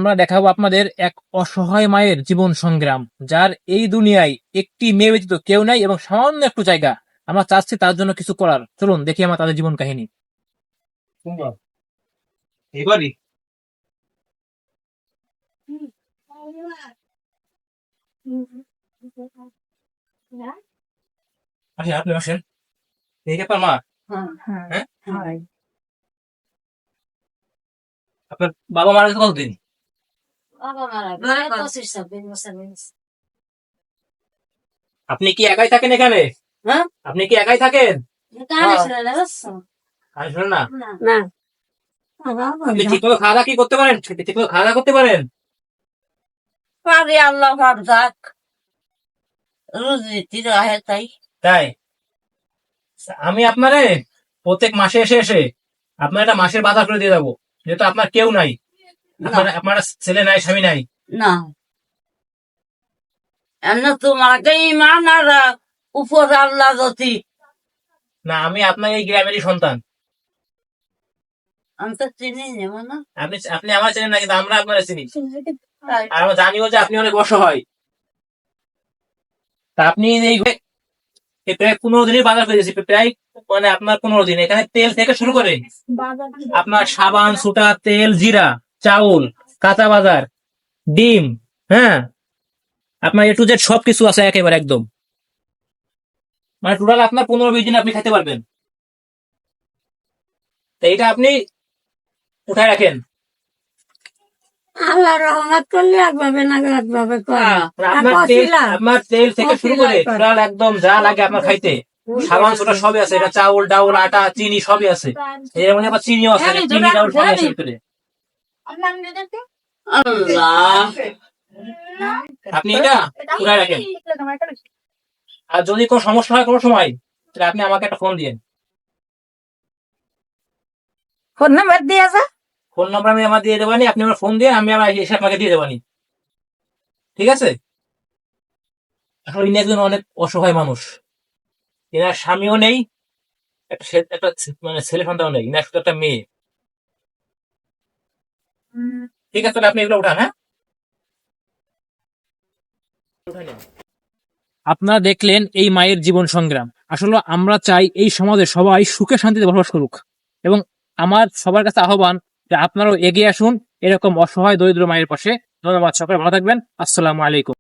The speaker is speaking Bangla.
আমরা দেখাবো আপনাদের এক অসহায় মায়ের জীবন সংগ্রাম, যার এই দুনিয়ায় একটি মেয়ে ব্যতীত কেউ নাই এবং সামান্য একটু জায়গা। আমরা চাচ্ছি তার জন্য কিছু করার। চলুন দেখি আমরা তাদের জীবন কাহিনী। এবারই আপনি আসেন। এই আপনার মা? হ্যাঁ, আপনার বাবা মারা গেছে কতদিন? আপনি কি একাই থাকেন এখানে? আপনি কি একাই থাকেন? আমি শুনুন না, আপনি ঠিকমতো খাওয়া দাওয়া কি করতে পারেন? ঠিকমতো খাওয়া দাওয়া করতে পারেন? তাই আমি আপনারে প্রত্যেক মাসে এসে এসে আপনার একটা মাসের বাজার করে দিয়ে যাবো, যেহেতু আপনার কেউ নাই, আপনার ছেলে নাই, স্বামী নাই। না এমন তোমাকে ইমান আর উপর আল্লাহ যদি না, আমি আপনার এই গ্রামেরই সন্তান। আমি তো চিনি নেব না। আপনি আমার চেনেন না, কিন্তু আমরা আপনারা চিনি। আর আমরা জানিও যে আপনি অনেক অসহায়। তা আপনি এই প্রায় 15 দিনের বাজার করে দিয়েছি, প্রায় মানে আপনার 15 দিন। এখানে তেল থেকে শুরু করে আপনার সাবান, সুটা, তেল, জিরা, চাউল, কাঁচা বাজার, ডিম, হ্যাঁ, আপনার এ টু জেড সবকিছু আছে একেবারে একদম। মানে টোটাল আপনার 15-20 দিন আপনি খেতে পারবেন। তো এইটা আপনি উঠায় রাখেন। আল্লাহ রহমত করলে একভাবে না একভাবে আপনার তেল থেকে শুরু করে টোটাল একদম যা লাগে আপনার খাইতে, সাবান সুটা সবই আছে। এটা চাউল, ডাউল, আটা, চিনি সবই আছে। এর মধ্যে আবার চিনিও আছে, চিনি, ডাউল সবই আছে ভিতরে। আল্লাহ আপনি এটা উঠায় রাখেন। আর যদি কোনো সমস্যা হয় কোনো সময়, তাহলে আপনি আমাকে একটা ফোন দিয়েন। ফোন নাম্বার দিয়েছে? ফোন নাম্বার আমি আমার দিয়ে দেবানি, আপনি আমার ফোন দিয়ে আমি আমার এসে আপনাকে দিয়ে দেবানি, ঠিক আছে? আসলে ইনি একজন অনেক অসহায় মানুষ। এনার স্বামীও নেই, একটা মানে ছেলে সন্তানও নেই, ইনার শুধু একটা মেয়ে। ঠিক আছে, তাহলে আপনি এগুলো উঠান। হ্যাঁ, আপনারা দেখলেন এই মায়ের জীবন সংগ্রাম। আসলে আমরা চাই এই সমাজে সবাই সুখে শান্তিতে বসবাস করুক, এবং আমার সবার কাছে আহ্বান যে আপনারাও এগিয়ে আসুন এরকম অসহায় দরিদ্র মায়ের পাশে। ধন্যবাদ, সকলে ভালো থাকবেন। আসসালামু আলাইকুম।